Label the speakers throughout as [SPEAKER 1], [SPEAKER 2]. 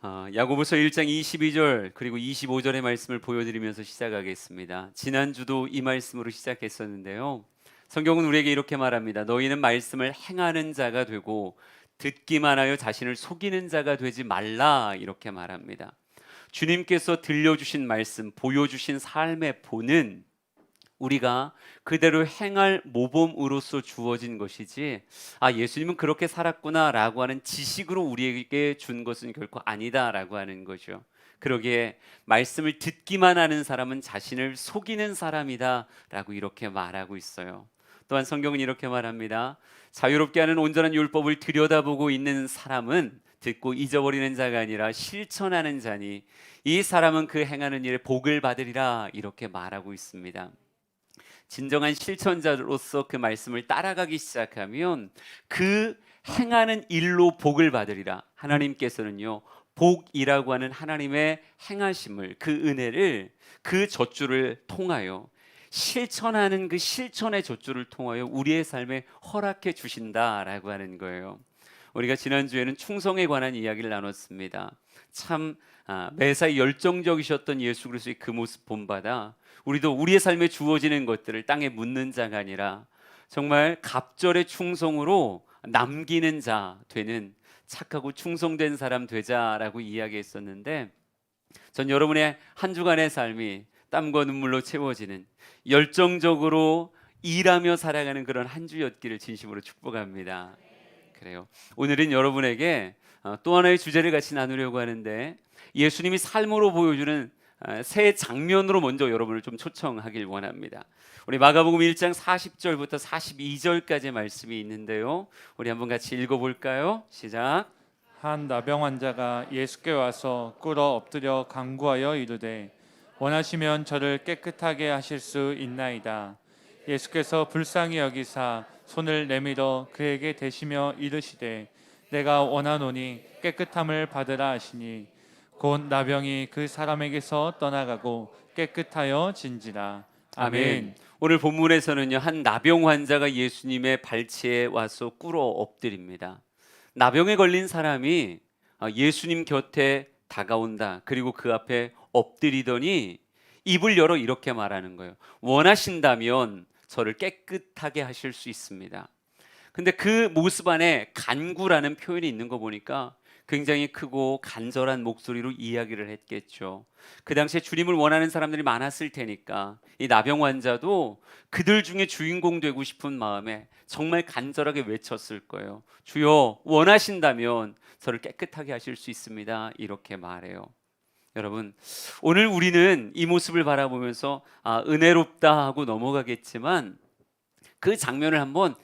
[SPEAKER 1] 야고보서 1장 22절 그리고 25절의 말씀을 보여드리면서 시작하겠습니다. 지난주도 이 말씀으로 시작했었는데요. 성경은 우리에게 이렇게 말합니다. 너희는 말씀을 행하는 자가 되고 듣기만 하여 자신을 속이는 자가 되지 말라, 이렇게 말합니다. 주님께서 들려주신 말씀, 보여주신 삶의 본은 우리가 그대로 행할 모범으로서 주어진 것이지, 예수님은 그렇게 살았구나라고 하는 지식으로 우리에게 준 것은 결코 아니다라고 하는 거죠. 그러기에 말씀을 듣기만 하는 사람은 자신을 속이는 사람이다라고 이렇게 말하고 있어요. 또한 성경은 이렇게 말합니다. 자유롭게 하는 온전한 율법을 들여다보고 있는 사람은 듣고 잊어버리는 자가 아니라 실천하는 자니 이 사람은 그 행하는 일에 복을 받으리라, 이렇게 말하고 있습니다. 진정한 실천자로서 그 말씀을 따라가기 시작하면 그 행하는 일로 복을 받으리라. 하나님께서는요, 복이라고 하는 하나님의 행하심을, 그 은혜를, 그 젖줄을 통하여 실천하는 그 실천의 젖줄을 통하여 우리의 삶에 허락해 주신다라고 하는 거예요. 우리가 지난주에는 충성에 관한 이야기를 나눴습니다. 참 매사에 열정적이셨던 예수 그리스도의 그 모습 본받아 우리도 우리의 삶에 주어지는 것들을 땅에 묻는 자가 아니라 정말 갑절의 충성으로 남기는 자 되는 착하고 충성된 사람 되자라고 이야기했었는데, 전 여러분의 한 주간의 삶이 땀과 눈물로 채워지는, 열정적으로 일하며 살아가는 그런 한 주였기를 진심으로 축복합니다. 그래요. 오늘은 여러분에게 또 하나의 주제를 같이 나누려고 하는데, 예수님이 삶으로 보여주는 새 장면으로 먼저 여러분을 좀 초청하길 원합니다. 우리 마가복음 1장 40절부터 42절까지의 말씀이 있는데요, 우리 한번 같이 읽어볼까요? 시작.
[SPEAKER 2] 한 나병 환자가 예수께 와서 꿇어 엎드려 간구하여 이르되 원하시면 저를 깨끗하게 하실 수 있나이다. 예수께서 불쌍히 여기사 손을 내밀어 그에게 대시며 이르시되 내가 원하노니 깨끗함을 받으라 하시니 곧 나병이 그 사람에게서 떠나가고 깨끗하여 진지라. 아멘.
[SPEAKER 1] 오늘 본문에서는요, 한 나병 환자가 예수님의 발치에 와서 꿇어 엎드립니다. 나병에 걸린 사람이 예수님 곁에 다가온다. 그리고 그 앞에 엎드리더니 입을 열어 이렇게 말하는 거예요. 원하신다면 저를 깨끗하게 하실 수 있습니다. 근데 그 모습 안에 간구라는 표현이 있는 거 보니까 굉장히 크고 간절한 목소리로 이야기를 했겠죠. 그 당시에 주님을 원하는 사람들이 많았을 테니까 이 나병 환자도 그들 중에 주인공 되고 싶은 마음에 정말 간절하게 외쳤을 거예요. 주여, 원하신다면 저를 깨끗하게 하실 수 있습니다, 이렇게 말해요. 여러분, 오늘 우리는 이 모습을 바라보면서 은혜롭다 하고 넘어가겠지만, 그 장면을 한번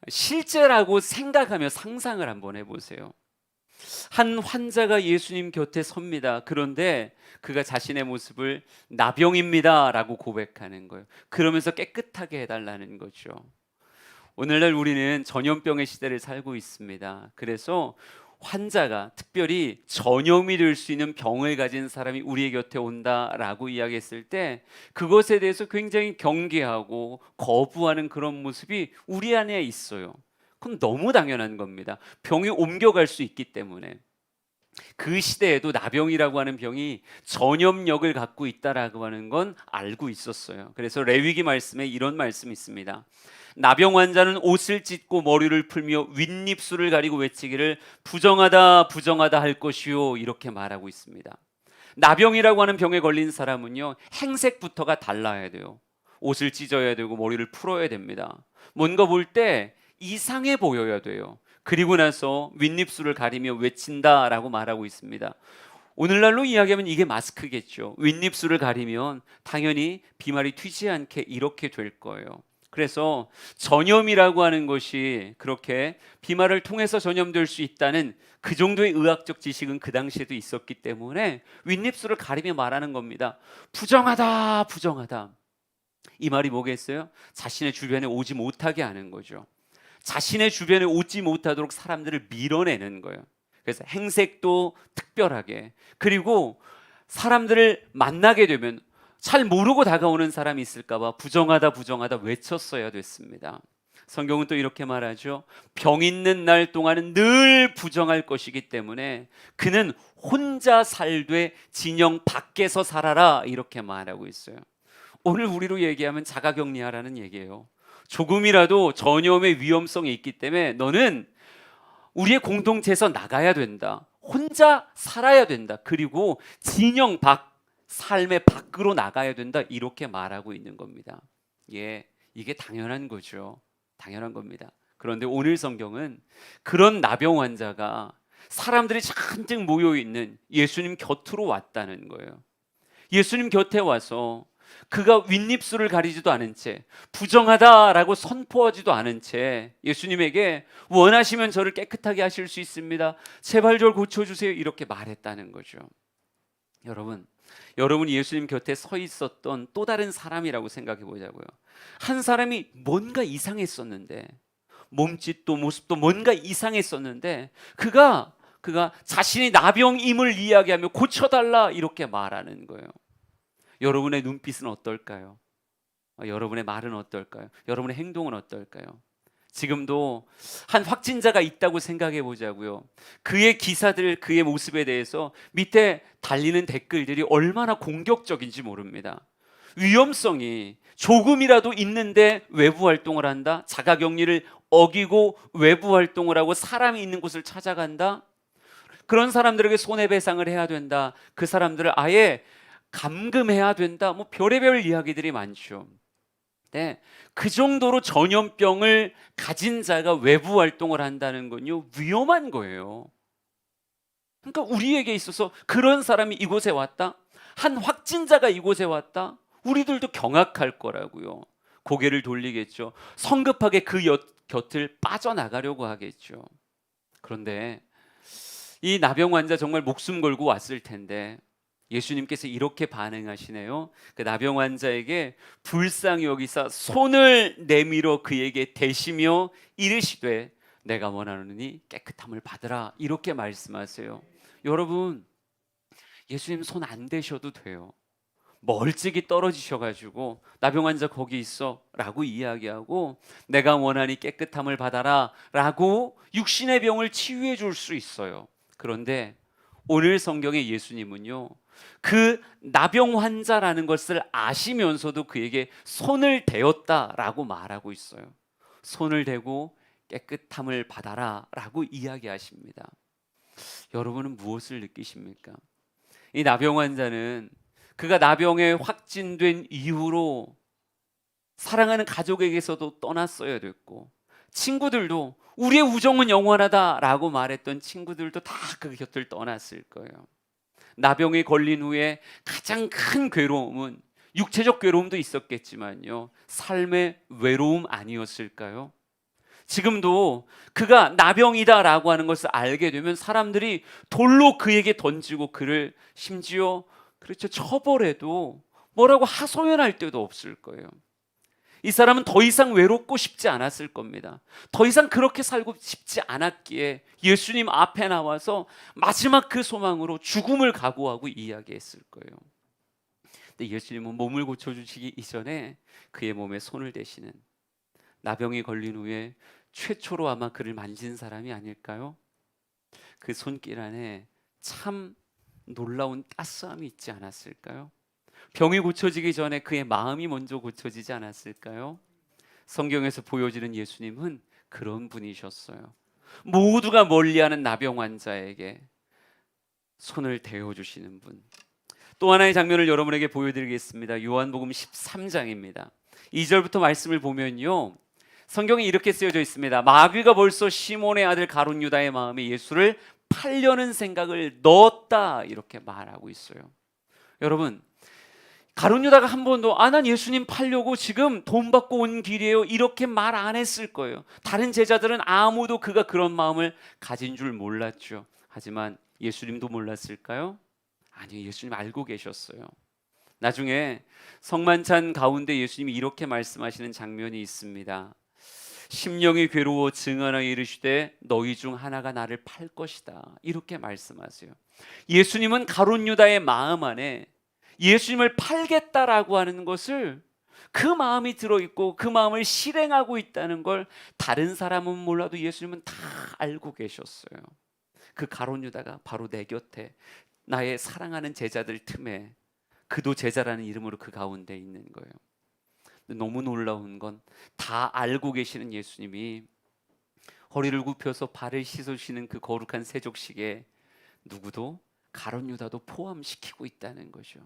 [SPEAKER 1] 실제라고 생각하며 상상을 한번 해보세요. 한 환자가 예수님 곁에 섭니다. 그런데 그가 자신의 모습을 나병입니다 라고 고백하는 거예요. 그러면서 깨끗하게 해달라는 거죠. 오늘날 우리는 전염병의 시대를 살고 있습니다. 그래서 환자가, 특별히 전염이 될 수 있는 병을 가진 사람이 우리의 곁에 온다라고 이야기했을 때 그것에 대해서 굉장히 경계하고 거부하는 그런 모습이 우리 안에 있어요. 그건 너무 당연한 겁니다. 병이 옮겨갈 수 있기 때문에. 그 시대에도 나병이라고 하는 병이 전염력을 갖고 있다라고 하는 건 알고 있었어요. 그래서 레위기 말씀에 이런 말씀이 있습니다. 나병 환자는 옷을 찢고 머리를 풀며 윗입술을 가리고 외치기를 부정하다 부정하다 할 것이요, 이렇게 말하고 있습니다. 나병이라고 하는 병에 걸린 사람은요, 행색부터가 달라야 돼요. 옷을 찢어야 되고 머리를 풀어야 됩니다. 뭔가 볼 때 이상해 보여야 돼요. 그리고 나서 윗입술을 가리며 외친다라고 말하고 있습니다. 오늘날로 이야기하면 이게 마스크겠죠. 윗입술을 가리면 당연히 비말이 튀지 않게 이렇게 될 거예요. 그래서 전염이라고 하는 것이 그렇게 비말을 통해서 전염될 수 있다는 그 정도의 의학적 지식은 그 당시에도 있었기 때문에 윗입술을 가리며 말하는 겁니다. 부정하다 부정하다. 이 말이 뭐겠어요? 자신의 주변에 오지 못하게 하는 거죠. 자신의 주변에 오지 못하도록 사람들을 밀어내는 거예요. 그래서 행색도 특별하게, 그리고 사람들을 만나게 되면 잘 모르고 다가오는 사람이 있을까 봐 부정하다 부정하다 외쳤어야 됐습니다. 성경은 또 이렇게 말하죠. 병 있는 날 동안은 늘 부정할 것이기 때문에 그는 혼자 살되 진영 밖에서 살아라, 이렇게 말하고 있어요. 오늘 우리로 얘기하면 자가격리하라는 얘기예요. 조금이라도 전염의 위험성이 있기 때문에 너는 우리의 공동체에서 나가야 된다. 혼자 살아야 된다. 그리고 진영 밖, 삶의 밖으로 나가야 된다. 이렇게 말하고 있는 겁니다. 예, 이게 당연한 거죠. 당연한 겁니다. 그런데 오늘 성경은 그런 나병 환자가 사람들이 잔뜩 모여 있는 예수님 곁으로 왔다는 거예요. 예수님 곁에 와서 그가 윗입술을 가리지도 않은 채, 부정하다라고 선포하지도 않은 채 예수님에게 원하시면 저를 깨끗하게 하실 수 있습니다. 제발 저를 고쳐주세요. 이렇게 말했다는 거죠. 여러분이 예수님 곁에 서 있었던 또 다른 사람이라고 생각해 보자고요. 한 사람이 뭔가 이상했었는데, 몸짓도 모습도 뭔가 이상했었는데 그가 자신이 나병임을 이야기하며 고쳐달라 이렇게 말하는 거예요. 여러분의 눈빛은 어떨까요? 여러분의 말은 어떨까요? 여러분의 행동은 어떨까요? 지금도 한 확진자가 있다고 생각해 보자고요. 그의 기사들, 그의 모습에 대해서 밑에 달리는 댓글들이 얼마나 공격적인지 모릅니다. 위험성이 조금이라도 있는데 외부 활동을 한다? 자가격리를 어기고 외부 활동을 하고 사람이 있는 곳을 찾아간다? 그런 사람들에게 손해배상을 해야 된다. 그 사람들을 아예 감금해야 된다. 뭐 별의별 이야기들이 많죠. 네, 그 정도로 전염병을 가진 자가 외부 활동을 한다는 건요, 위험한 거예요. 그러니까 우리에게 있어서 그런 사람이 이곳에 왔다, 한 확진자가 이곳에 왔다, 우리들도 경악할 거라고요. 고개를 돌리겠죠. 성급하게 그 곁을 빠져나가려고 하겠죠. 그런데 이 나병 환자 정말 목숨 걸고 왔을 텐데 예수님께서 이렇게 반응하시네요. 그 나병 환자에게 불쌍히 여기사 손을 내밀어 그에게 대시며 이르시되 내가 원하노니 깨끗함을 받으라, 이렇게 말씀하세요. 여러분, 예수님 손 안 대셔도 돼요. 멀찍이 떨어지셔가지고 나병 환자 거기 있어 라고 이야기하고 내가 원하니 깨끗함을 받아라 라고 육신의 병을 치유해 줄 수 있어요. 그런데 오늘 성경의 예수님은요, 그 나병 환자라는 것을 아시면서도 그에게 손을 대었다라고 말하고 있어요. 손을 대고 깨끗함을 받아라 라고 이야기하십니다. 여러분은 무엇을 느끼십니까? 이 나병 환자는 그가 나병에 확진된 이후로 사랑하는 가족에게서도 떠났어야 됐고, 친구들도 우리의 우정은 영원하다라고 말했던 친구들도 다 그 곁을 떠났을 거예요. 나병에 걸린 후에 가장 큰 괴로움은 육체적 괴로움도 있었겠지만요, 삶의 외로움 아니었을까요? 지금도 그가 나병이다라고 하는 것을 알게 되면 사람들이 돌로 그에게 던지고 그를 심지어 그렇죠, 처벌해도 뭐라고 하소연할 데도 없을 거예요. 이 사람은 더 이상 외롭고 싶지 않았을 겁니다. 더 이상 그렇게 살고 싶지 않았기에 예수님 앞에 나와서 마지막 그 소망으로 죽음을 각오하고 이야기했을 거예요. 근데 예수님은 몸을 고쳐주시기 이전에 그의 몸에 손을 대시는, 나병이 걸린 후에 최초로 아마 그를 만진 사람이 아닐까요? 그 손길 안에 참 놀라운 따스함이 있지 않았을까요? 병이 고쳐지기 전에 그의 마음이 먼저 고쳐지지 않았을까요? 성경에서 보여지는 예수님은 그런 분이셨어요. 모두가 멀리하는 나병 환자에게 손을 대어주시는 분. 또 하나의 장면을 여러분에게 보여드리겠습니다. 요한복음 13장입니다. 2절부터 말씀을 보면요, 성경에 이렇게 쓰여져 있습니다. 마귀가 벌써 시몬의 아들 가룟 유다의 마음에 예수를 팔려는 생각을 넣었다, 이렇게 말하고 있어요. 여러분, 가룟 유다가 한 번도 난 예수님 팔려고 지금 돈 받고 온 길이에요 이렇게 말 안 했을 거예요. 다른 제자들은 아무도 그가 그런 마음을 가진 줄 몰랐죠. 하지만 예수님도 몰랐을까요? 아니요, 예수님 알고 계셨어요. 나중에 성만찬 가운데 예수님이 이렇게 말씀하시는 장면이 있습니다. 심령이 괴로워 증언하여 이르시되 너희 중 하나가 나를 팔 것이다, 이렇게 말씀하세요. 예수님은 가룟 유다의 마음 안에 예수님을 팔겠다라고 하는 것을 그 마음이 들어있고 그 마음을 실행하고 있다는 걸 다른 사람은 몰라도 예수님은 다 알고 계셨어요. 그 가룟 유다가 바로 내 곁에, 나의 사랑하는 제자들 틈에, 그도 제자라는 이름으로 그 가운데 있는 거예요. 너무 놀라운 건 다 알고 계시는 예수님이 허리를 굽혀서 발을 씻으시는 그 거룩한 세족식에 누구도, 가룟 유다도 포함시키고 있다는 거죠.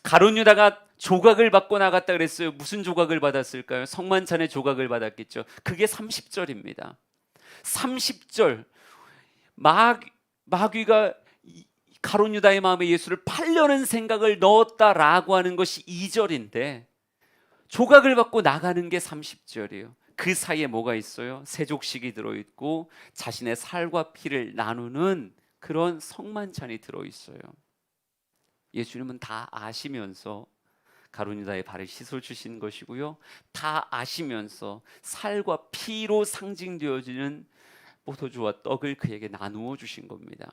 [SPEAKER 1] 가룟 유다가 조각을 받고 나갔다 그랬어요. 무슨 조각을 받았을까요? 성만찬의 조각을 받았겠죠. 그게 30절입니다. 30절, 마귀가 가룟 유다의 마음에 예수를 팔려는 생각을 넣었다라고 하는 것이 2절인데 조각을 받고 나가는 게 30절이에요. 그 사이에 뭐가 있어요? 세족식이 들어있고 자신의 살과 피를 나누는 그런 성만찬이 들어있어요. 예수님은 다 아시면서 가룟 유다의 발을 씻어 주신 것이고요, 다 아시면서 살과 피로 상징되어지는 포도주와 떡을 그에게 나누어 주신 겁니다.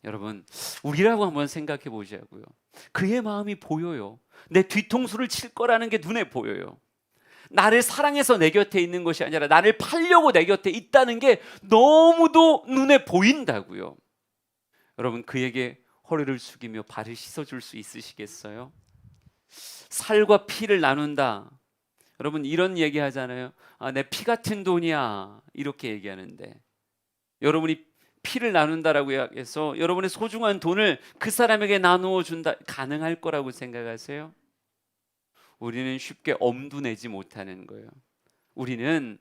[SPEAKER 1] 여러분, 우리라고 한번 생각해 보자고요. 그의 마음이 보여요. 내 뒤통수를 칠 거라는 게 눈에 보여요. 나를 사랑해서 내 곁에 있는 것이 아니라 나를 팔려고 내 곁에 있다는 게 너무도 눈에 보인다고요. 여러분, 그에게 허리를 숙이며 발을 씻어줄 수 있으시겠어요? 살과 피를 나눈다. 여러분, 이런 얘기 하잖아요. 내 피 같은 돈이야, 이렇게 얘기하는데, 여러분이 피를 나눈다라고 해서 여러분의 소중한 돈을 그 사람에게 나누어 준다, 가능할 거라고 생각하세요? 우리는 쉽게 엄두 내지 못하는 거예요. 우리는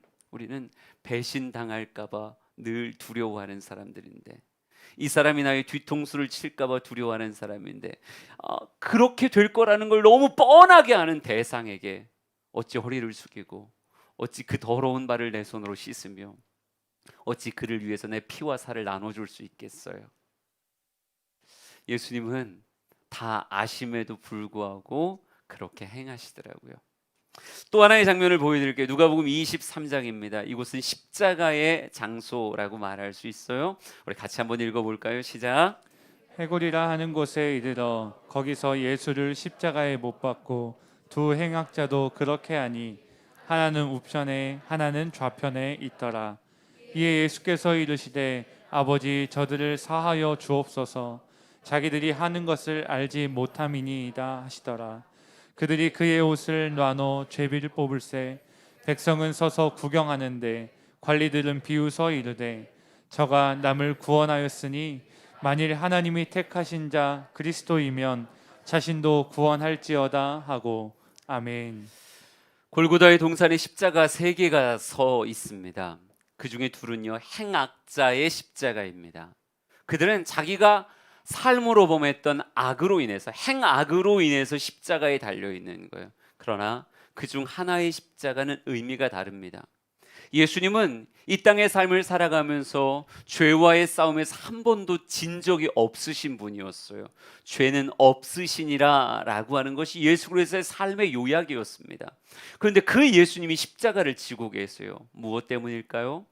[SPEAKER 1] 배신당할까 봐 늘 두려워하는 사람들인데, 이 사람이 나의 뒤통수를 칠까 봐 두려워하는 사람인데, 그렇게 될 거라는 걸 너무 뻔하게 아는 대상에게 어찌 허리를 숙이고, 어찌 그 더러운 발을 내 손으로 씻으며, 어찌 그를 위해서 내 피와 살을 나눠줄 수 있겠어요? 예수님은 다 아심에도 불구하고 그렇게 행하시더라고요. 또 하나의 장면을 보여드릴게요. 누가복음 23장입니다. 이곳은 십자가의 장소라고 말할 수 있어요. 우리 같이 한번 읽어볼까요? 시작.
[SPEAKER 2] 해골이라 하는 곳에 이르러 거기서 예수를 십자가에 못 박고 두 행악자도 그렇게 하니 하나는 우편에 하나는 좌편에 있더라. 이에 예수께서 이르시되 아버지, 저들을 사하여 주옵소서. 자기들이 하는 것을 알지 못함이니이다 하시더라. 그들이 그의 옷을 나눠 죄비를 뽑을새 백성은 서서 구경하는데 관리들은 비웃어 이르되 저가 남을 구원하였으니 만일 하나님이 택하신 자 그리스도이면 자신도 구원할지어다 하고. 아멘.
[SPEAKER 1] 골고다의 동산에 십자가 3개가 서 있습니다. 그 중에 둘은요, 행악자의 십자가입니다. 그들은 자기가 삶으로 범했던 악으로 인해서, 행악으로 인해서 십자가에 달려 있는 거예요. 그러나 그중 하나의 십자가는 의미가 다릅니다. 예수님은 이 땅의 삶을 살아가면서 죄와의 싸움에서 한 번도 진 적이 없으신 분이었어요. 죄는 없으시니라 라고 하는 것이 예수 그리스도의 삶의 요약이었습니다. 그런데 그 예수님이 십자가를 지고 계세요. 무엇 때문일까요?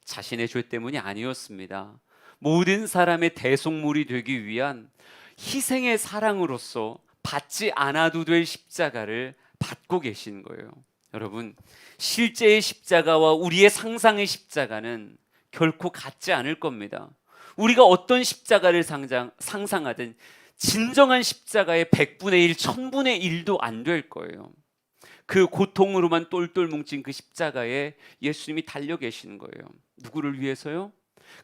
[SPEAKER 1] 자신의 죄 때문이 아니었습니다. 모든 사람의 대속물이 되기 위한 희생의 사랑으로서 받지 않아도 될 십자가를 받고 계신 거예요. 여러분, 실제의 십자가와 우리의 상상의 십자가는 결코 같지 않을 겁니다. 우리가 어떤 십자가를 상상하든 진정한 십자가의 100분의 1, 1000분의 1도 안 될 거예요. 그 고통으로만 똘똘 뭉친 그 십자가에 예수님이 달려 계시는 거예요. 누구를 위해서요?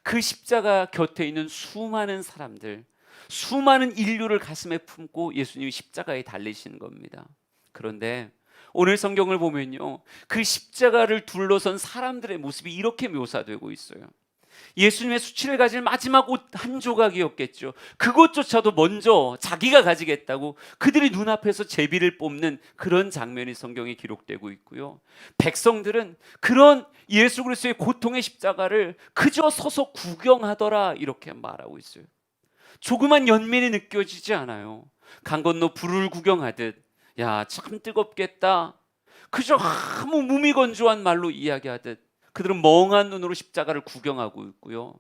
[SPEAKER 1] 그 십자가 곁에 있는 수많은 사람들, 수많은 인류를 가슴에 품고 예수님이 십자가에 달리시는 겁니다. 그런데 오늘 성경을 보면요, 그 십자가를 둘러선 사람들의 모습이 이렇게 묘사되고 있어요. 예수님의 수치를 가질 마지막 옷 한 조각이었겠죠. 그것조차도 먼저 자기가 가지겠다고 그들이 눈앞에서 제비를 뽑는 그런 장면이 성경에 기록되고 있고요. 백성들은 그런 예수 그리스도의 고통의 십자가를 그저 서서 구경하더라, 이렇게 말하고 있어요. 조그만 연민이 느껴지지 않아요. 강 건너 불을 구경하듯, 야, 참 뜨겁겠다, 그저 아무 무미건조한 말로 이야기하듯 그들은 멍한 눈으로 십자가를 구경하고 있고요.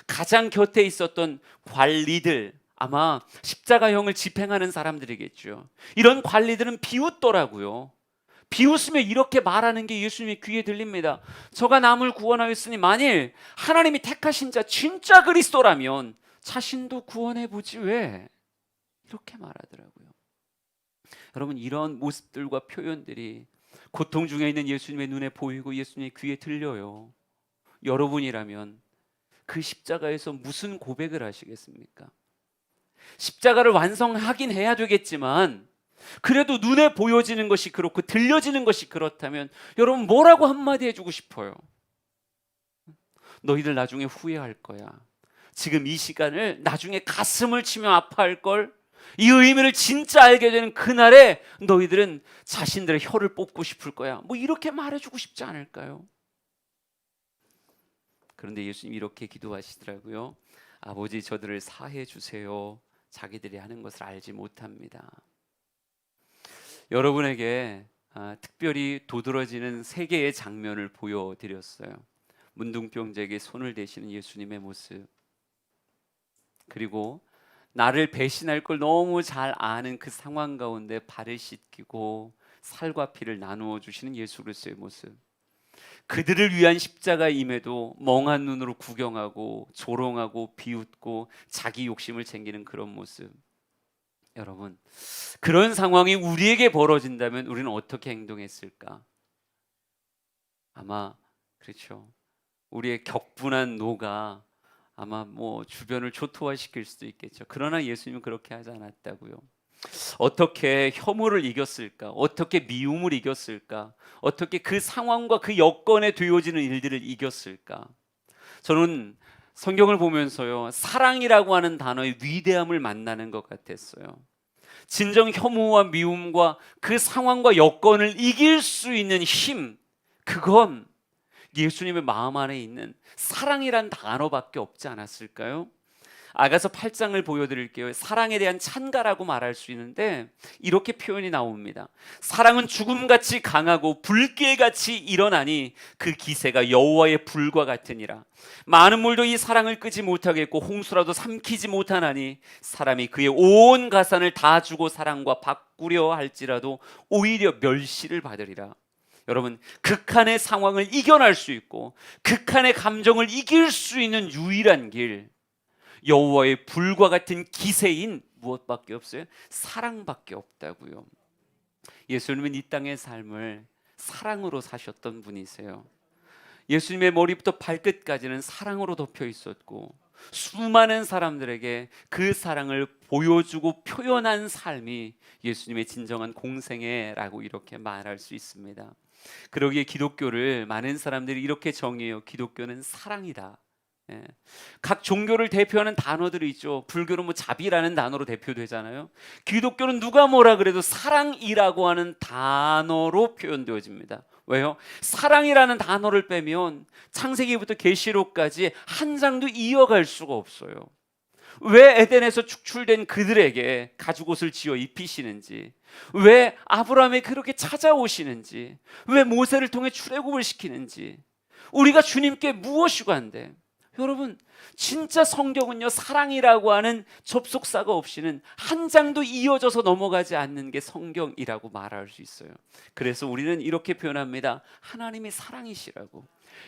[SPEAKER 1] 가장 곁에 있었던 관리들, 아마 십자가형을 집행하는 사람들이겠죠. 이런 관리들은 비웃더라고요. 비웃으며 이렇게 말하는 게 예수님의 귀에 들립니다. 저가 남을 구원하였으니 만일 하나님이 택하신 자 진짜 그리스도라면 자신도 구원해 보지 왜? 이렇게 말하더라고요. 여러분, 이런 모습들과 표현들이 고통 중에 있는 예수님의 눈에 보이고 예수님의 귀에 들려요. 여러분이라면 그 십자가에서 무슨 고백을 하시겠습니까? 십자가를 완성하긴 해야 되겠지만 그래도 눈에 보여지는 것이 그렇고 들려지는 것이 그렇다면 여러분 뭐라고 한마디 해주고 싶어요? 너희들 나중에 후회할 거야. 지금 이 시간을 나중에 가슴을 치며 아파할 걸. 이 의미를 진짜 알게 되는 그날에 너희들은 자신들의 혀를 뽑고 싶을 거야. 뭐 이렇게 말해주고 싶지 않을까요? 그런데 예수님이 이렇게 기도하시더라고요. 아버지, 저들을 사해 주세요. 자기들이 하는 것을 알지 못합니다. 여러분에게 특별히 도드라지는 세 개의 장면을 보여드렸어요. 문둥병자에게 손을 대시는 예수님의 모습, 그리고 나를 배신할 걸 너무 잘 아는 그 상황 가운데 발을 씻기고 살과 피를 나누어 주시는 예수 그리스도의 모습, 그들을 위한 십자가임에도 멍한 눈으로 구경하고 조롱하고 비웃고 자기 욕심을 챙기는 그런 모습. 여러분, 그런 상황이 우리에게 벌어진다면 우리는 어떻게 행동했을까? 아마 그렇죠. 우리의 격분한 노가 아마 뭐 주변을 초토화시킬 수도 있겠죠. 그러나 예수님은 그렇게 하지 않았다고요. 어떻게 혐오를 이겼을까? 어떻게 미움을 이겼을까? 어떻게 그 상황과 그 여건에 되어지는 일들을 이겼을까? 저는 성경을 보면서요, 사랑이라고 하는 단어의 위대함을 만나는 것 같았어요. 진정 혐오와 미움과 그 상황과 여건을 이길 수 있는 힘, 그건 예수님의 마음 안에 있는 사랑이란 단어밖에 없지 않았을까요? 아가서 8장을 보여드릴게요. 사랑에 대한 찬가라고 말할 수 있는데 이렇게 표현이 나옵니다. 사랑은 죽음같이 강하고 불길같이 일어나니 그 기세가 여호와의 불과 같으니라. 많은 물도 이 사랑을 끄지 못하겠고 홍수라도 삼키지 못하나니 사람이 그의 온 가산을 다 주고 사랑과 바꾸려 할지라도 오히려 멸시를 받으리라. 여러분, 극한의 상황을 이겨낼 수 있고 극한의 감정을 이길 수 있는 유일한 길, 여호와의 불과 같은 기세인 무엇밖에 없어요? 사랑밖에 없다고요. 예수님은 이 땅의 삶을 사랑으로 사셨던 분이세요. 예수님의 머리부터 발끝까지는 사랑으로 덮여 있었고 수많은 사람들에게 그 사랑을 보여주고 표현한 삶이 예수님의 진정한 공생애라고 이렇게 말할 수 있습니다. 그러기에 기독교를 많은 사람들이 이렇게 정의해요. 기독교는 사랑이다. 예. 각 종교를 대표하는 단어들이 있죠. 불교는 뭐 자비라는 단어로 대표되잖아요. 기독교는 누가 뭐라 그래도 사랑이라고 하는 단어로 표현되어집니다. 왜요? 사랑이라는 단어를 빼면 창세기부터 계시록까지 한 장도 이어갈 수가 없어요. 왜 에덴에서 축출된 그들에게 가죽옷을 지어 입히시는지, 왜 아브라함이 그렇게 찾아오시는지, 왜 모세를 통해 출애굽을 시키는지, 우리가 주님께 무엇이 관대? 여러분, 진짜 성경은요, 사랑이라고 하는 접속사가 없이는 한 장도 이어져서 넘어가지 않는 게 성경이라고 말할 수 있어요. 그래서 우리는 이렇게 표현합니다. 하나님이 사랑이시라고,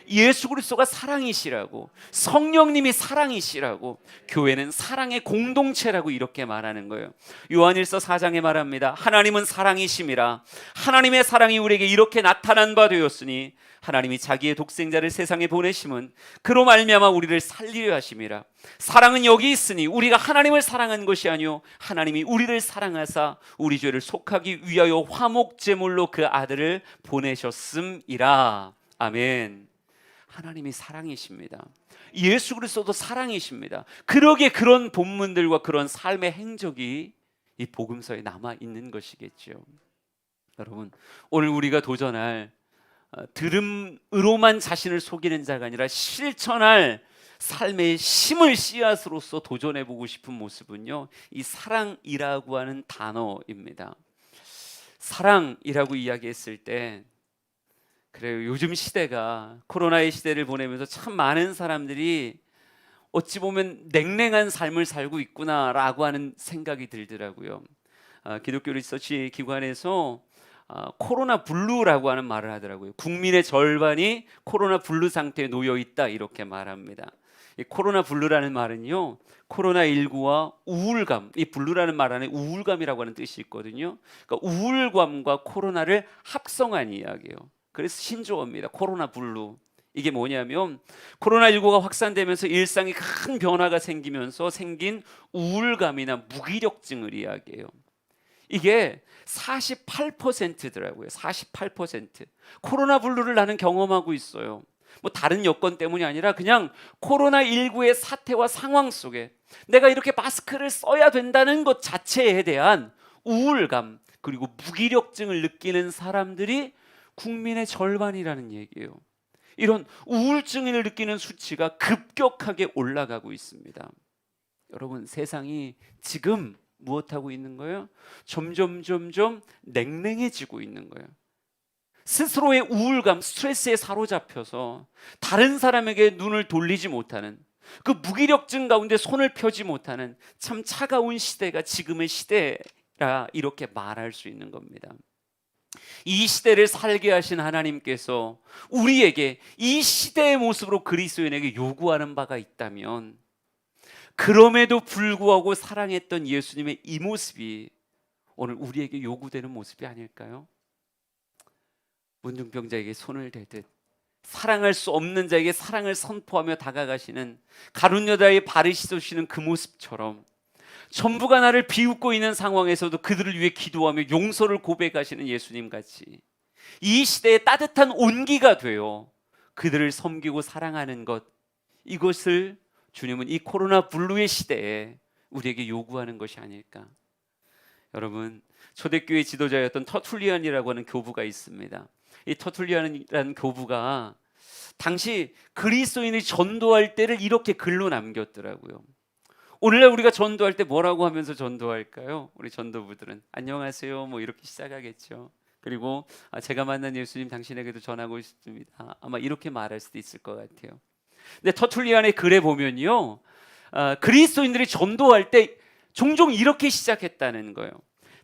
[SPEAKER 1] 예수 그리스도가 사랑이시라고, 성령님이 사랑이시라고, 교회는 사랑의 공동체라고 이렇게 말하는 거예요. 요한일서 4장에 말합니다. 하나님은 사랑이심이라. 하나님의 사랑이 우리에게 이렇게 나타난 바 되었으니 하나님이 자기의 독생자를 세상에 보내심은 그로 말미암아 우리를 살리려 하심이라. 사랑은 여기 있으니 우리가 하나님을 사랑한 것이 아니요 하나님이 우리를 사랑하사 우리 죄를 속하기 위하여 화목 제물로 그 아들을 보내셨음이라. 아멘. 하나님이 사랑이십니다. 예수 그리스도도 사랑이십니다. 그러기에 그런 본문들과 그런 삶의 행적이 이 복음서에 남아 있는 것이겠죠. 여러분, 오늘 우리가 도전할 들음으로만 자신을 속이는 자가 아니라 실천할 삶의 힘을 씨앗으로서 도전해보고 싶은 모습은요, 이 사랑이라고 하는 단어입니다. 사랑이라고 이야기했을 때, 그래요, 요즘 시대가 코로나의 시대를 보내면서 참 많은 사람들이 어찌 보면 냉랭한 삶을 살고 있구나라고 하는 생각이 들더라고요. 기독교 리서치 기관에서 코로나 블루라고 하는 말을 하더라고요. 국민의 절반이 코로나 블루 상태에 놓여 있다 이렇게 말합니다. 이 코로나 블루라는 말은요, 코로나19와 우울감, 이 블루라는 말 안에 우울감이라고 하는 뜻이 있거든요. 그러니까 우울감과 코로나를 합성한 이야기예요. 그래서 신조어입니다. 코로나 블루. 이게 뭐냐면 코로나19가 확산되면서 일상에 큰 변화가 생기면서 생긴 우울감이나 무기력증을 이야기해요. 이게 48%더라고요. 48%. 코로나 블루를 나는 경험하고 있어요. 뭐 다른 여건 때문이 아니라 그냥 코로나19의 사태와 상황 속에 내가 이렇게 마스크를 써야 된다는 것 자체에 대한 우울감 그리고 무기력증을 느끼는 사람들이 국민의 절반이라는 얘기예요. 이런 우울증을 느끼는 수치가 급격하게 올라가고 있습니다. 여러분, 세상이 지금 무엇하고 있는 거예요? 점점 냉랭해지고 있는 거예요. 스스로의 우울감, 스트레스에 사로잡혀서 다른 사람에게 눈을 돌리지 못하는, 그 무기력증 가운데 손을 펴지 못하는 참 차가운 시대가 지금의 시대라 이렇게 말할 수 있는 겁니다. 이 시대를 살게 하신 하나님께서 우리에게 이 시대의 모습으로 그리스도인에게 요구하는 바가 있다면, 그럼에도 불구하고 사랑했던 예수님의 이 모습이 오늘 우리에게 요구되는 모습이 아닐까요? 문둥병자에게 손을 대듯 사랑할 수 없는 자에게 사랑을 선포하며 다가가시는 가룟 여자의 발을 씻어주시는 그 모습처럼, 전부가 나를 비웃고 있는 상황에서도 그들을 위해 기도하며 용서를 고백하시는 예수님 같이 이 시대에 따뜻한 온기가 되어 그들을 섬기고 사랑하는 것, 이것을 주님은 이 코로나 블루의 시대에 우리에게 요구하는 것이 아닐까. 여러분, 초대교회 지도자였던 터툴리안이라고 하는 교부가 있습니다. 이 터툴리안이라는 교부가 당시 그리스도인이 전도할 때를 이렇게 글로 남겼더라고요. 오늘날 우리가 전도할 때 뭐라고 하면서 전도할까요? 우리 전도부들은 안녕하세요 뭐 이렇게 시작하겠죠. 그리고 제가 만난 예수님 당신에게도 전하고 있습니다. 아마 이렇게 말할 수도 있을 것 같아요. 근데 터툴리안의 글에 보면요, 그리스도인들이 전도할 때 종종 이렇게 시작했다는 거예요.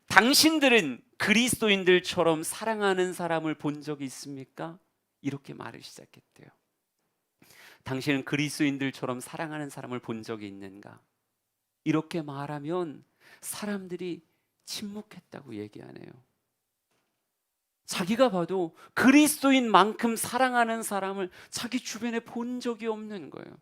[SPEAKER 1] 당신들은 그리스도인들처럼 사랑하는 사람을 본 적이 있습니까? 이렇게 말을 시작했대요. 당신은 그리스도인들처럼 사랑하는 사람을 본 적이 있는가? 이렇게 말하면 사람들이 침묵했다고 얘기하네요. 자기가 봐도 그리스도인만큼 사랑하는 사람을 자기 주변에 본 적이 없는 거예요.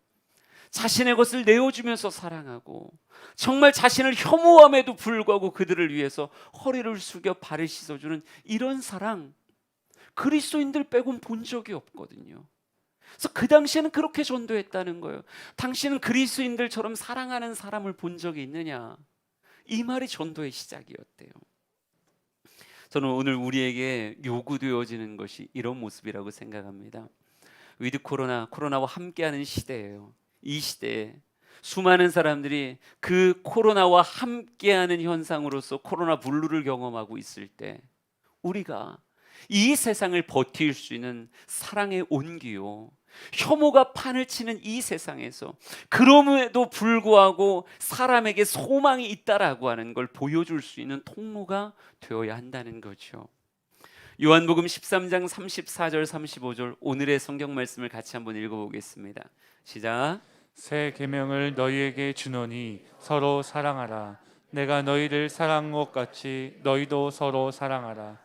[SPEAKER 1] 자신의 것을 내어주면서 사랑하고 정말 자신을 혐오함에도 불구하고 그들을 위해서 허리를 숙여 발을 씻어주는 이런 사랑, 그리스도인들 빼곤 본 적이 없거든요. 그래서 그 당시에는 그렇게 전도했다는 거예요. 당신은 그리스도인들처럼 사랑하는 사람을 본 적이 있느냐? 이 말이 전도의 시작이었대요. 저는 오늘 우리에게 요구되어지는 것이 이런 모습이라고 생각합니다. 위드 코로나와 함께하는 시대예요. 이 시대에 수많은 사람들이 그 코로나와 함께하는 현상으로서 코로나 블루를 경험하고 있을 때, 우리가 이 세상을 버틸 수 있는 사랑의 온기요, 혐오가 판을 치는 이 세상에서 그럼에도 불구하고 사람에게 소망이 있다라고 하는 걸 보여줄 수 있는 통로가 되어야 한다는 거죠. 요한복음 13장 34절 35절 오늘의 성경 말씀을 같이 한번 읽어보겠습니다. 시작.
[SPEAKER 2] 새 계명을 너희에게 주노니 서로 사랑하라. 내가 너희를 사랑한 것 같이 너희도 서로 사랑하라.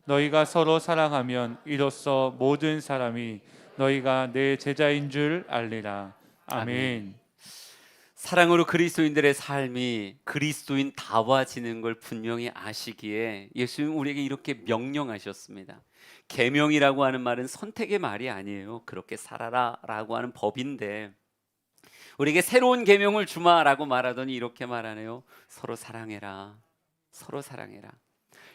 [SPEAKER 2] 너희가 서로 사랑하면 이로써 모든 사람이 너희가 내 제자인 줄 알리라. 아멘.
[SPEAKER 1] 사랑으로 그리스도인들의 삶이 그리스도인다워지는 걸 분명히 아시기에 예수님 우리에게 이렇게 명령하셨습니다. 계명이라고 하는 말은 선택의 말이 아니에요. 그렇게 살아라라고 하는 법인데, 우리에게 새로운 계명을 주마라고 말하더니 이렇게 말하네요. 서로 사랑해라. 서로 사랑해라.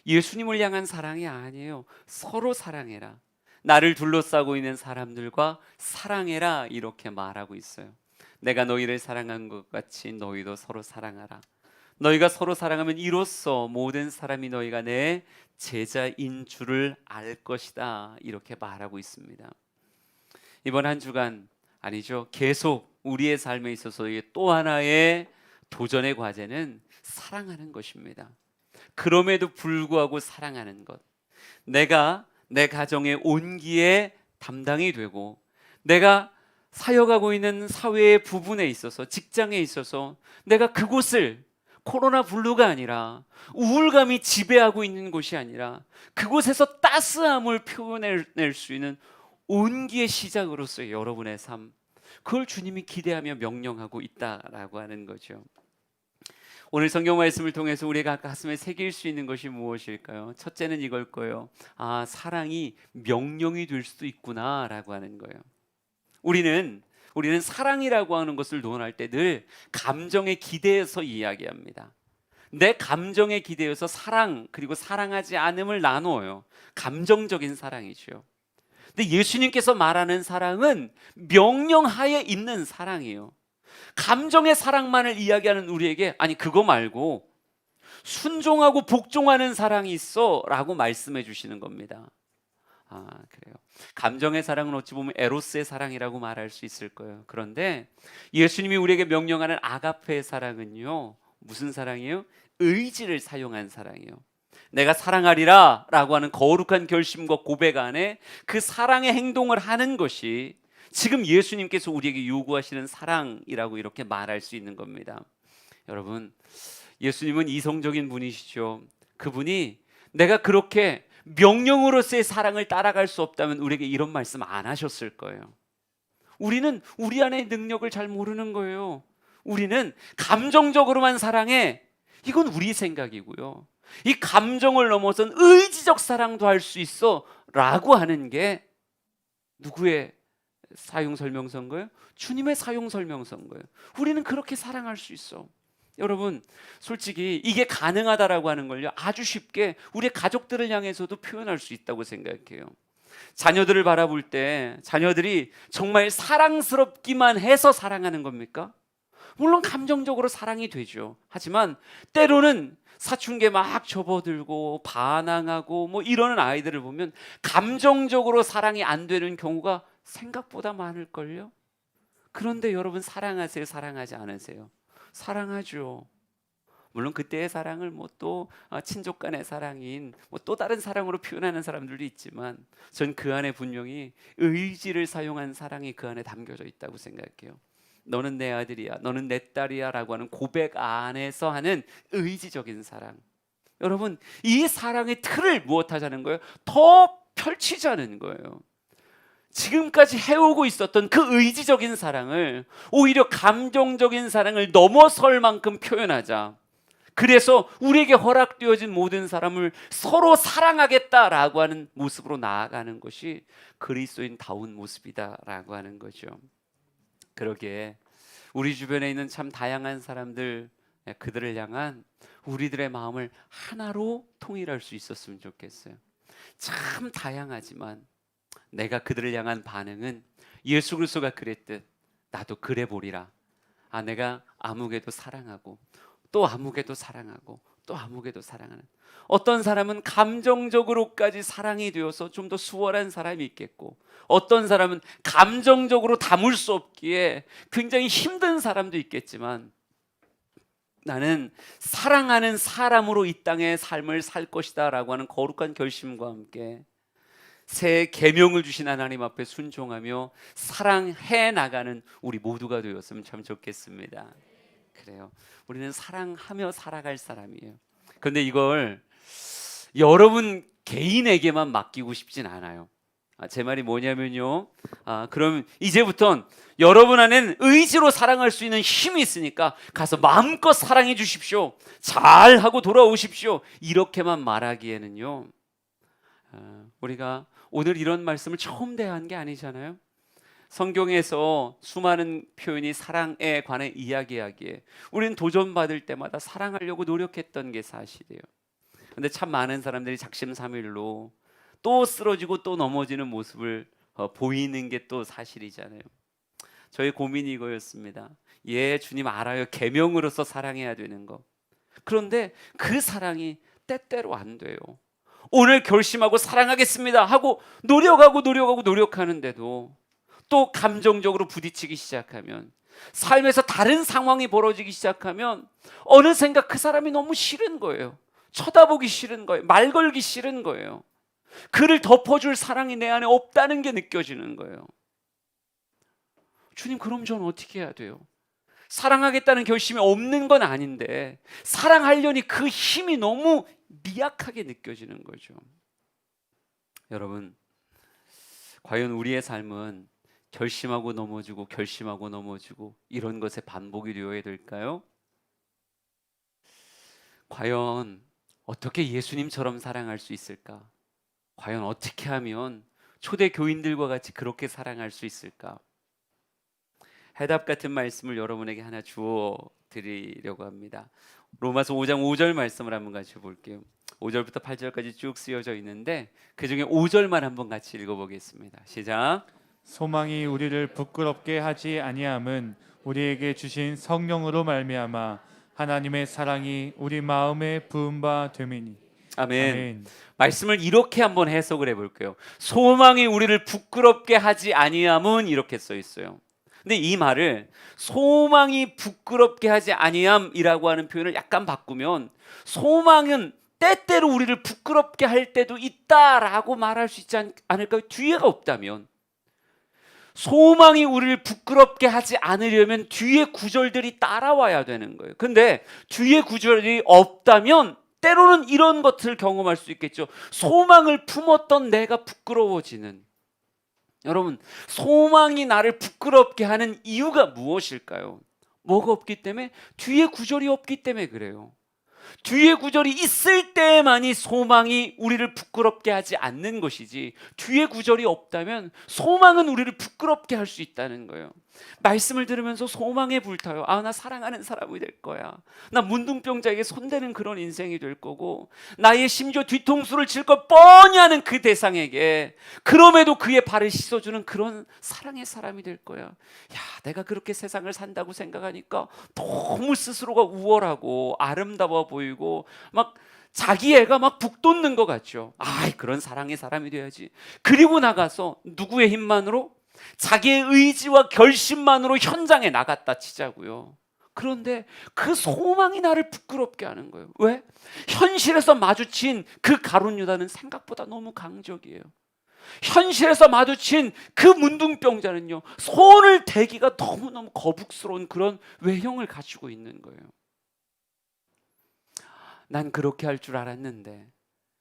[SPEAKER 1] 예수님을 향한 사랑이 아니에요. 서로 사랑해라. 나를 둘러싸고 있는 사람들과 사랑해라 이렇게 말하고 있어요. 내가 너희를 사랑한 것 같이 너희도 서로 사랑하라. 너희가 서로 사랑하면 이로써 모든 사람이 너희가 내 제자인 줄을 알 것이다 이렇게 말하고 있습니다. 이번 한 주간, 아니죠, 계속 우리의 삶에 있어서의 또 하나의 도전의 과제는 사랑하는 것입니다. 그럼에도 불구하고 사랑하는 것, 내가 내 가정의 온기의 담당이 되고, 내가 사역하고 있는 사회의 부분에 있어서, 직장에 있어서 내가 그곳을 코로나 블루가 아니라, 우울감이 지배하고 있는 곳이 아니라 그곳에서 따스함을 표현해낼 수 있는 온기의 시작으로서의 여러분의 삶, 그걸 주님이 기대하며 명령하고 있다라고 하는 거죠. 오늘 성경 말씀을 통해서 우리가 가슴에 새길 수 있는 것이 무엇일까요? 첫째는 이걸 거예요. 아, 사랑이 명령이 될 수도 있구나라고 하는 거예요. 우리는 사랑이라고 하는 것을 논할 때 늘 감정에 기대어서 이야기합니다. 내 감정에 기대어서 사랑, 그리고 사랑하지 않음을 나누어요. 감정적인 사랑이죠. 근데 예수님께서 말하는 사랑은 명령하에 있는 사랑이에요. 감정의 사랑만을 이야기하는 우리에게, 아니 그거 말고 순종하고 복종하는 사랑이 있어 라고 말씀해 주시는 겁니다. 아, 그래요. 감정의 사랑은 어찌 보면 에로스의 사랑이라고 말할 수 있을 거예요. 그런데 예수님이 우리에게 명령하는 아가페의 사랑은요, 무슨 사랑이에요? 의지를 사용한 사랑이에요. 내가 사랑하리라 라고 하는 거룩한 결심과 고백 안에 그 사랑의 행동을 하는 것이 지금 예수님께서 우리에게 요구하시는 사랑이라고 이렇게 말할 수 있는 겁니다. 여러분, 예수님은 이성적인 분이시죠. 그분이 내가 그렇게 명령으로서의 사랑을 따라갈 수 없다면 우리에게 이런 말씀 안 하셨을 거예요. 우리는 우리 안의 능력을 잘 모르는 거예요. 우리는 감정적으로만 사랑해, 이건 우리 생각이고요. 이 감정을 넘어선 의지적 사랑도 할 수 있어 라고 하는 게 누구의 사용설명서인 거예요? 주님의 사용설명서인 거예요. 우리는 그렇게 사랑할 수 있어. 여러분, 솔직히 이게 가능하다라고 하는 걸요, 아주 쉽게 우리 가족들을 향해서도 표현할 수 있다고 생각해요. 자녀들을 바라볼 때 자녀들이 정말 사랑스럽기만 해서 사랑하는 겁니까? 물론 감정적으로 사랑이 되죠. 하지만 때로는 사춘기에 막 접어들고 반항하고 뭐 이러는 아이들을 보면 감정적으로 사랑이 안 되는 경우가 생각보다 많을걸요. 그런데 여러분, 사랑하세요? 사랑하지 않으세요? 사랑하죠. 물론 그때의 사랑을 뭐 또 친족 간의 사랑인 뭐 또 다른 사랑으로 표현하는 사람들도 있지만, 전 그 안에 분명히 의지를 사용한 사랑이 그 안에 담겨져 있다고 생각해요. 너는 내 아들이야, 너는 내 딸이야 라고 하는 고백 안에서 하는 의지적인 사랑. 여러분, 이 사랑의 틀을 무엇하자는 거예요? 더 펼치자는 거예요. 지금까지 해오고 있었던 그 의지적인 사랑을 오히려 감정적인 사랑을 넘어설 만큼 표현하자. 그래서 우리에게 허락되어진 모든 사람을 서로 사랑하겠다라고 하는 모습으로 나아가는 것이 그리스도인다운 모습이다라고 하는 거죠. 그러기에 우리 주변에 있는 참 다양한 사람들, 그들을 향한 우리들의 마음을 하나로 통일할 수 있었으면 좋겠어요. 참 다양하지만 내가 그들을 향한 반응은 예수 그리스도가 그랬듯 나도 그래 보리라. 아, 내가 아무개도 사랑하고 또 아무개도 사랑하고 또 아무개도 사랑하는, 어떤 사람은 감정적으로까지 사랑이 되어서 좀 더 수월한 사람이 있겠고, 어떤 사람은 감정적으로 담을 수 없기에 굉장히 힘든 사람도 있겠지만, 나는 사랑하는 사람으로 이 땅의 삶을 살 것이다 라고 하는 거룩한 결심과 함께 새 계명을 주신 하나님 앞에 순종하며 사랑해 나가는 우리 모두가 되었으면 참 좋겠습니다. 그래요. 우리는 사랑하며 살아갈 사람이에요. 그런데 이걸 여러분 개인에게만 맡기고 싶진 않아요. 제 말이 뭐냐면요, 그럼 이제부턴 여러분 안엔 의지로 사랑할 수 있는 힘이 있으니까 가서 마음껏 사랑해 주십시오, 잘하고 돌아오십시오, 이렇게만 말하기에는요, 우리가 오늘 이런 말씀을 처음 대한 게 아니잖아요. 성경에서 수많은 표현이 사랑에 관해 이야기하기에 우리는 도전받을 때마다 사랑하려고 노력했던 게 사실이에요. 근데 참 많은 사람들이 작심삼일로 또 쓰러지고 또 넘어지는 모습을 보이는 게 또 사실이잖아요. 저의 고민이 이거였습니다. 예, 주님 알아요. 계명으로서 사랑해야 되는 거. 그런데 그 사랑이 때때로 안 돼요. 오늘 결심하고 사랑하겠습니다 하고 노력하는데도 또 감정적으로 부딪히기 시작하면, 삶에서 다른 상황이 벌어지기 시작하면 어느샌가 그 사람이 너무 싫은 거예요. 쳐다보기 싫은 거예요. 말 걸기 싫은 거예요. 그를 덮어줄 사랑이 내 안에 없다는 게 느껴지는 거예요. 주님, 그럼 저는 어떻게 해야 돼요? 사랑하겠다는 결심이 없는 건 아닌데 사랑하려니 그 힘이 너무 미약하게 느껴지는 거죠. 여러분, 과연 우리의 삶은 결심하고 넘어지고 결심하고 넘어지고 이런 것의 반복이 되어야 될까요? 과연 어떻게 예수님처럼 사랑할 수 있을까? 과연 어떻게 하면 초대 교인들과 같이 그렇게 사랑할 수 있을까? 해답 같은 말씀을 여러분에게 하나 주어 드리려고 합니다. 로마서 5장 5절 말씀을 한번 같이 볼게요. 5절부터 8절까지 쭉 쓰여져 있는데 그 중에 5절만 한번 같이 읽어보겠습니다. 시작.
[SPEAKER 2] 소망이 우리를 부끄럽게 하지 아니함은 우리에게 주신 성령으로 말미암아 하나님의 사랑이 우리 마음에 부은 바 됨이니.
[SPEAKER 1] 아멘.
[SPEAKER 2] 아멘.
[SPEAKER 1] 말씀을 이렇게 한번 해석을 해볼게요. 소망이 우리를 부끄럽게 하지 아니함은 이렇게 써 있어요. 근데 이 말을 소망이 부끄럽게 하지 아니함이라고 하는 표현을 약간 바꾸면 소망은 때때로 우리를 부끄럽게 할 때도 있다라고 말할 수 있지 않을까요? 뒤에가 없다면. 소망이 우리를 부끄럽게 하지 않으려면 뒤에 구절들이 따라와야 되는 거예요. 근데 뒤에 구절이 없다면 때로는 이런 것들을 경험할 수 있겠죠. 소망을 품었던 내가 부끄러워지는. 여러분, 소망이 나를 부끄럽게 하는 이유가 무엇일까요? 뭐가 없기 때문에? 뒤에 구절이 없기 때문에 그래요. 뒤에 구절이 있을 때만이 소망이 우리를 부끄럽게 하지 않는 것이지 뒤에 구절이 없다면 소망은 우리를 부끄럽게 할 수 있다는 거예요. 말씀을 들으면서 소망에 불타요. 아, 나 사랑하는 사람이 될 거야. 나 문둥병자에게 손대는 그런 인생이 될 거고 나의 심지어 뒤통수를 칠 걸 뻔히 아는 그 대상에게 그럼에도 그의 발을 씻어주는 그런 사랑의 사람이 될 거야. 야, 내가 그렇게 세상을 산다고 생각하니까 너무 스스로가 우월하고 아름다워 보이고 막 자기 애가 막 북돋는 것 같죠. 아, 그런 사랑의 사람이 돼야지. 그리고 나가서 누구의 힘만으로? 자기의 의지와 결심만으로 현장에 나갔다 치자고요. 그런데 그 소망이 나를 부끄럽게 하는 거예요. 왜? 현실에서 마주친 그 가룟 유다는 생각보다 너무 강적이에요. 현실에서 마주친 그 문둥병자는요, 손을 대기가 너무너무 거북스러운 그런 외형을 가지고 있는 거예요. 난 그렇게 할 줄 알았는데,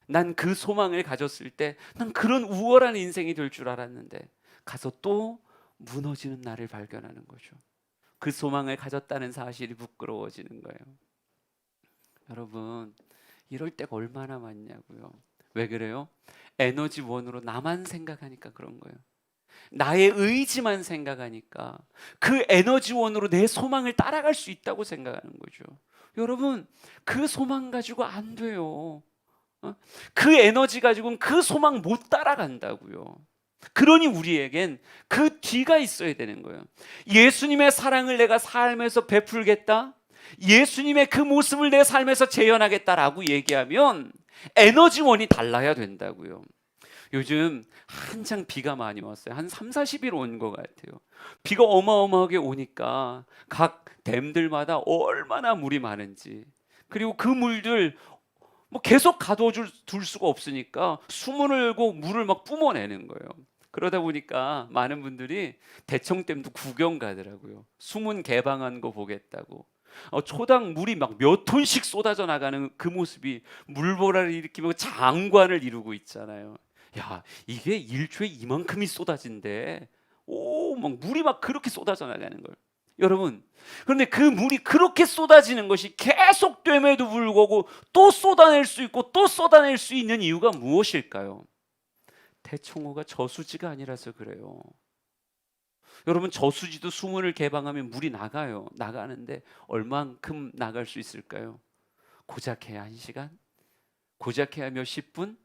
[SPEAKER 1] 난 그 소망을 가졌을 때 난 그런 우월한 인생이 될 줄 알았는데 가서 또 무너지는 나를 발견하는 거죠. 그 소망을 가졌다는 사실이 부끄러워지는 거예요. 여러분, 이럴 때가 얼마나 많냐고요. 왜 그래요? 에너지원으로 나만 생각하니까 그런 거예요. 나의 의지만 생각하니까 그 에너지원으로 내 소망을 따라갈 수 있다고 생각하는 거죠. 여러분, 그 소망 가지고 안 돼요. 그 에너지 가지고는 그 소망 못 따라간다고요. 그러니 우리에겐 그 뒤가 있어야 되는 거예요. 예수님의 사랑을 내가 삶에서 베풀겠다, 예수님의 그 모습을 내 삶에서 재현하겠다라고 얘기하면 에너지원이 달라야 된다고요. 요즘 한창 비가 많이 왔어요. 한 3, 40일 온 것 같아요. 비가 어마어마하게 오니까 각 댐들마다 얼마나 물이 많은지, 그리고 그 물들 뭐 계속 가둬둘 수가 없으니까 수문을 열고 물을 막 뿜어내는 거예요. 그러다 보니까 많은 분들이 대청댐도 구경 가더라고요. 수문 개방한 거 보겠다고. 초당 물이 막 몇 톤씩 쏟아져 나가는 그 모습이 물보라를 일으키며 장관을 이루고 있잖아요. 야, 이게 일초에 이만큼이 쏟아진대. 오, 막 물이 막 그렇게 쏟아져 나가는 걸. 여러분, 그런데 그 물이 그렇게 쏟아지는 것이 계속됨에도 불구하고 또 쏟아낼 수 있고 또 쏟아낼 수 있는 이유가 무엇일까요? 대청호가 저수지가 아니라서 그래요. 여러분, 저수지도 수문을 개방하면 물이 나가요. 나가는데 얼만큼 나갈 수 있을까요? 고작 해야 1시간? 고작 해야 몇십 분?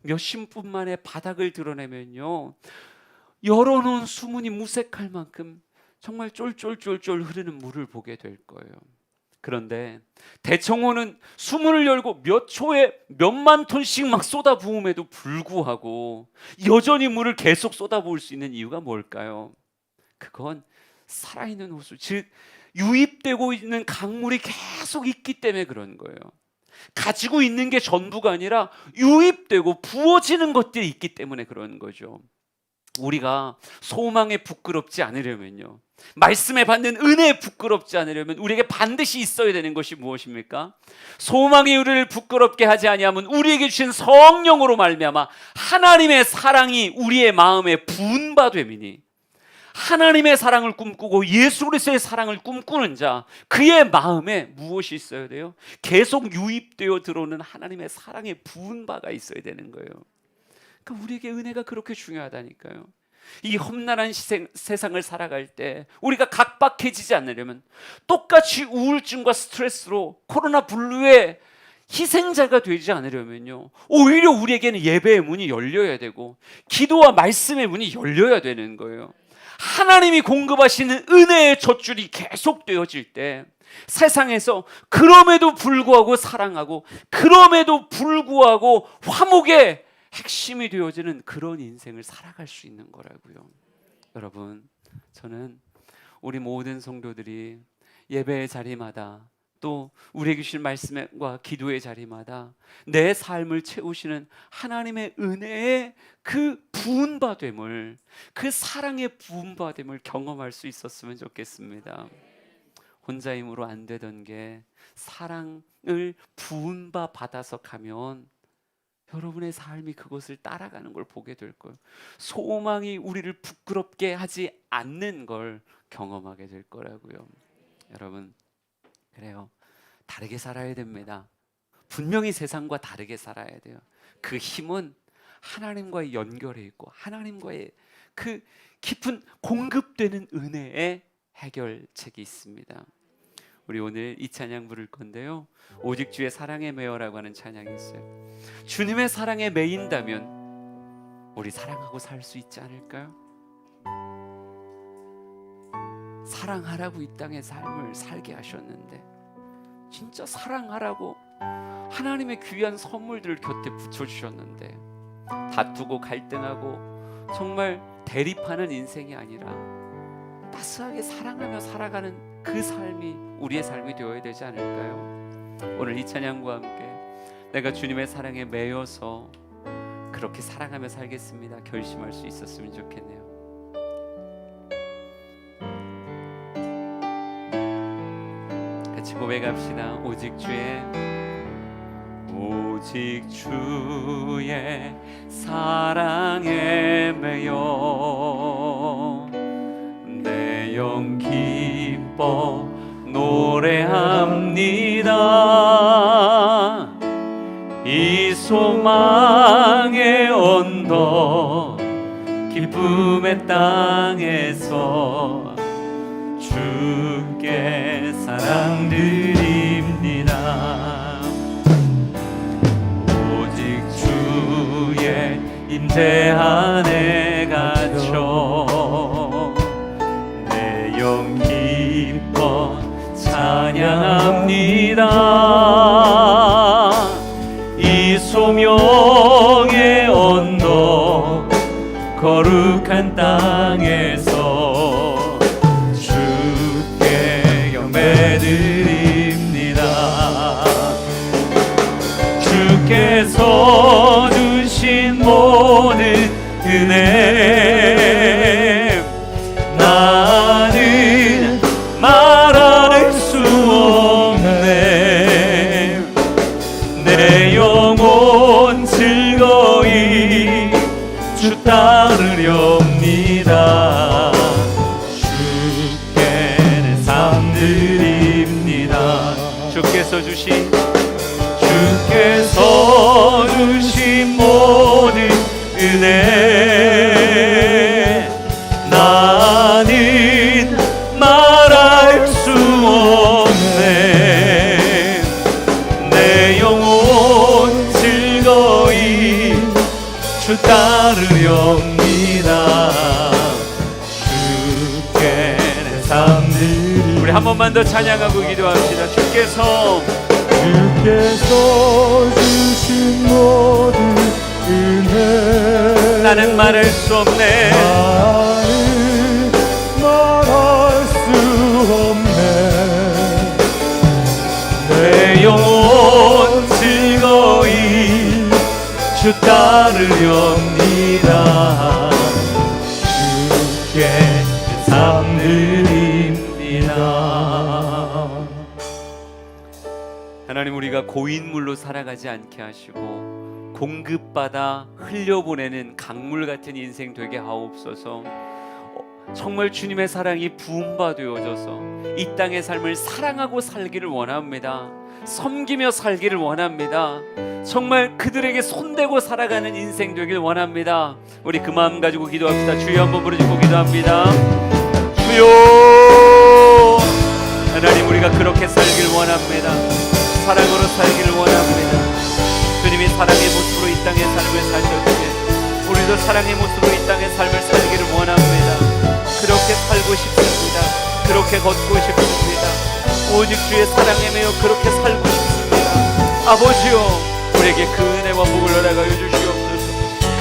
[SPEAKER 1] 몇십 분 만에 바닥을 드러내면요, 열어놓은 수문이 무색할 만큼 정말 쫄쫄쫄쫄 흐르는 물을 보게 될 거예요. 그런데 대청호는 수문을 열고 몇 초에 몇만 톤씩 막 쏟아부음에도 불구하고 여전히 물을 계속 쏟아부을 수 있는 이유가 뭘까요? 그건 살아있는 호수, 즉 유입되고 있는 강물이 계속 있기 때문에 그런 거예요. 가지고 있는 게 전부가 아니라 유입되고 부어지는 것들이 있기 때문에 그런 거죠. 우리가 소망에 부끄럽지 않으려면요, 말씀에 받는 은혜에 부끄럽지 않으려면 우리에게 반드시 있어야 되는 것이 무엇입니까? 소망이 우리를 부끄럽게 하지 아니하면 우리에게 주신 성령으로 말미암아 하나님의 사랑이 우리의 마음에 부은 바 되미니, 하나님의 사랑을 꿈꾸고 예수 그리스도의 사랑을 꿈꾸는 자, 그의 마음에 무엇이 있어야 돼요? 계속 유입되어 들어오는 하나님의 사랑에 부은 바가 있어야 되는 거예요. 그러니까 우리에게 은혜가 그렇게 중요하다니까요. 이 험난한 세상을 살아갈 때 우리가 각박해지지 않으려면, 똑같이 우울증과 스트레스로 코로나 블루의 희생자가 되지 않으려면요, 오히려 우리에게는 예배의 문이 열려야 되고 기도와 말씀의 문이 열려야 되는 거예요. 하나님이 공급하시는 은혜의 젖줄이 계속되어질 때 세상에서 그럼에도 불구하고 사랑하고 그럼에도 불구하고 화목의 핵심이 되어지는 그런 인생을 살아갈 수 있는 거라고요. 여러분, 저는 우리 모든 성도들이 예배의 자리마다 또 우리에게 주신 말씀과 기도의 자리마다 내 삶을 채우시는 하나님의 은혜의 그 부은 바 됨을, 그 사랑의 부은 바 됨을 경험할 수 있었으면 좋겠습니다. 혼자 힘으로 안 되던 게 사랑을 부은 바 받아서 가면 여러분의 삶이 그것을 따라가는 걸 보게 될 거예요. 소망이 우리를 부끄럽게 하지 않는 걸 경험하게 될 거라고요. 여러분, 그래요, 다르게 살아야 됩니다. 분명히 세상과 다르게 살아야 돼요. 그 힘은 하나님과의 연결에 있고 하나님과의 그 깊은 공급되는 은혜의 해결책이 있습니다. 우리 오늘 이 찬양 부를 건데요, 오직 주의 사랑에 매여라고 하는 찬양이 있어요. 주님의 사랑에 매인다면 우리 사랑하고 살 수 있지 않을까요? 사랑하라고 이 땅의 삶을 살게 하셨는데, 진짜 사랑하라고 하나님의 귀한 선물들을 곁에 붙여주셨는데, 다투고 갈등하고 정말 대립하는 인생이 아니라 따스하게 사랑하며 살아가는 그 삶이 우리의 삶이 되어야 되지 않을까요? 오늘 이 찬양과 함께 내가 주님의 사랑에 매여서 그렇게 사랑하며 살겠습니다 결심할 수 있었으면 좋겠네요. 같이 고백합시다. 오직 주의 사랑에 매여 내 영 기뻐 노래합니다. 이 소망의 언덕 기쁨의 땅에서 주께 사랑드립니다. 오직 주의 임재 안에 갇혀 내 영 기뻐 찬양합니다. 이 소명의 언덕 거룩한 땅에서 주께 경배드립니다. 주께서 주신 모든 은혜 나는 말할 수 없네. 내 영혼 즐거이 주 따르렵니다. 주께 내 삶 드립니다. 주께서 주신 모든 은혜 나는 말할 수 없네. 내 영혼 즐거이 주 따르렵니다. 주께 내 삶 드립니다. 우리 한 번만 더 찬양하고 기도합시다. 주께서
[SPEAKER 3] 주신 모든 은혜
[SPEAKER 1] 나는 말할 수 없네.
[SPEAKER 3] 나는 말할 수 없네.
[SPEAKER 1] 내 영혼
[SPEAKER 3] 따르렵니다. 주께 삶 드립니다.
[SPEAKER 1] 하나님, 우리가 고인물로 살아가지 않게 하시고 공급받아 흘려보내는 강물 같은 인생 되게 하옵소서. 정말 주님의 사랑이 부음바 되어져서 이 땅의 삶을 사랑하고 살기를 원합니다. 섬기며 살기를 원합니다. 정말 그들에게 손대고 살아가는 인생 되길 원합니다. 우리 그 마음 가지고 기도합시다. 주여 한번 부르짖고 기도합니다. 주여, 하나님, 우리가 그렇게 살길 원합니다. 사랑으로 살기를 원합니다. 주님이 사랑의 모습으로 이 땅의 삶을 사셨기에 우리도 사랑의 모습으로 이 땅의 삶을 살기를 원합니다. 그렇게 살고 싶습니다. 그렇게 걷고 싶습니다. 오직 주의 사랑에 매여 그렇게 살고 싶습니다. 아버지요, 우리에게 그 은혜와 복을 허락하여 주시옵소서.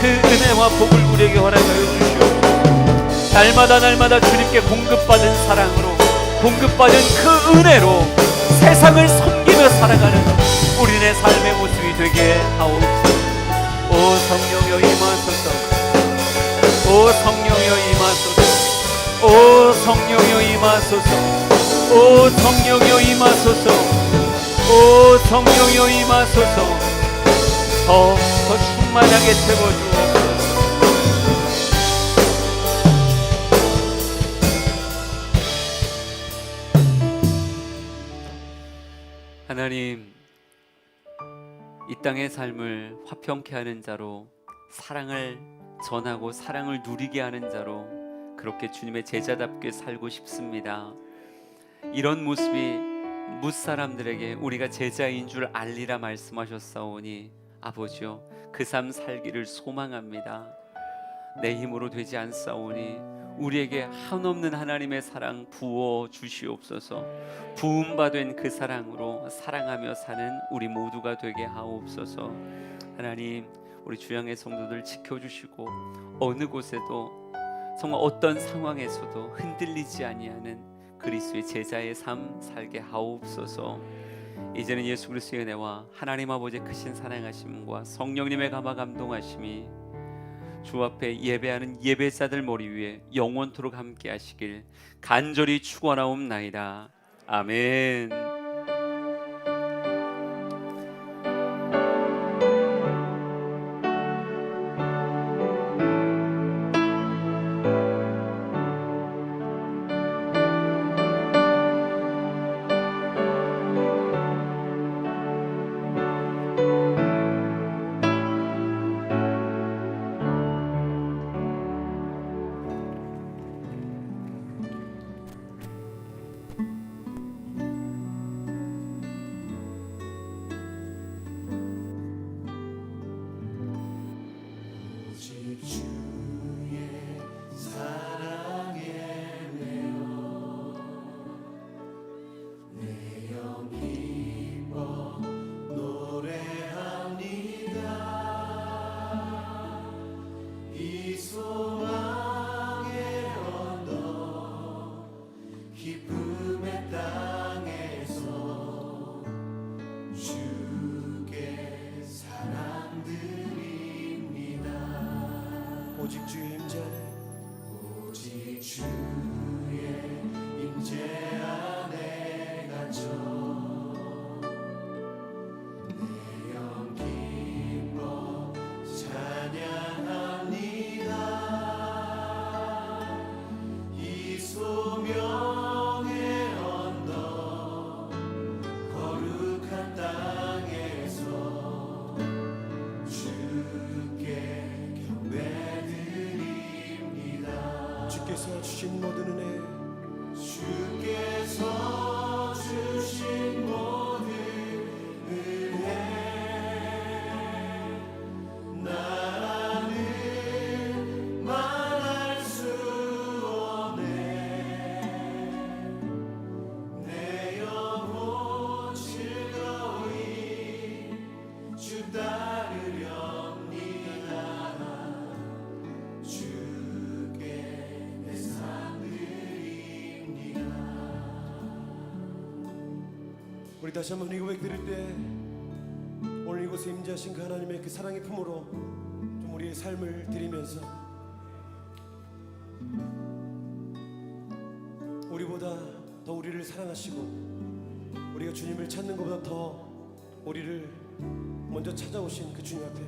[SPEAKER 1] 그 은혜와 복을 우리에게 허락하여 주시옵소서. 날마다 주님께 공급받은 사랑으로, 공급받은 그 은혜로 세상을 섬기며 살아가는 우리네 삶의 모습이 되게 하옵소서. 오 성령여 임하소서. 오 성령여 임하소서. 오 성령여 임하소서. 오 성령여 임하소서. 오 성령여 임하소서. 더 충만하게 채워주옵소서. 하나님, 이 땅의 삶을 화평케 하는 자로, 사랑을 전하고 사랑을 누리게 하는 자로 그렇게 주님의 제자답게 살고 싶습니다. 이런 모습이 뭇사람들에게 우리가 제자인 줄 알리라 말씀하셨사오니 아버지요, 그 삶 살기를 소망합니다. 내 힘으로 되지 않사오니 우리에게 한없는 하나님의 사랑 부어 주시옵소서. 부음받은 그 사랑으로 사랑하며 사는 우리 모두가 되게 하옵소서. 하나님, 우리 주양의 성도들 지켜주시고 어느 곳에도 정말 어떤 상황에서도 흔들리지 아니하는 그리스도의 제자의 삶 살게 하옵소서. 이제는 예수 그리스도의 은혜와 하나님 아버지의 크신 사랑하심과 성령님의 감화 감동하심이 주 앞에 예배하는 예배자들 머리 위에 영원토록 함께 하시길 간절히 축원하옵나이다. 아멘.
[SPEAKER 3] 오직 주의 임재 안에, 오직 주의 임재 안에 갇혀 내 영 기뻐 찬양합니다. 이 소명의 언덕 거룩한 땅에서 주께 주께서 주신 모든 은혜, 주께서 주신 모든 은혜, 나는 말할 수 없네. 내 영혼 즐거이 주 따르렵니다. 우리 다시 한번 이 고백 드릴 때 오늘 이곳
[SPEAKER 4] 이곳에 임재하신 그 하나님의 그 사랑의 품으로 좀 우리의 삶을 드리면서 우리보다 더 우리를 사랑하시고 우리가 주님을 찾는 것보다 더 우리를 먼저 찾아오신 그 주님 앞에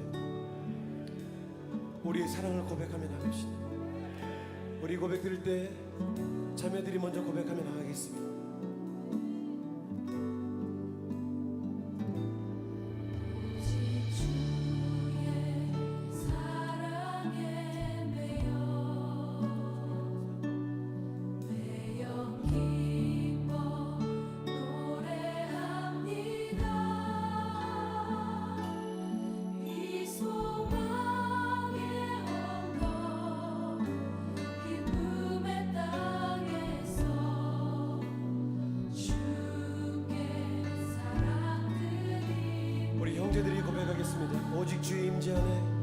[SPEAKER 4] 우리의 사랑을 고백하며 나갑시다. 우리 고백 드릴 때 자매들이 먼저 고백하며 나가겠습니다. 우리 형제들이 고백하겠습니다. 오직 주의 임재 안에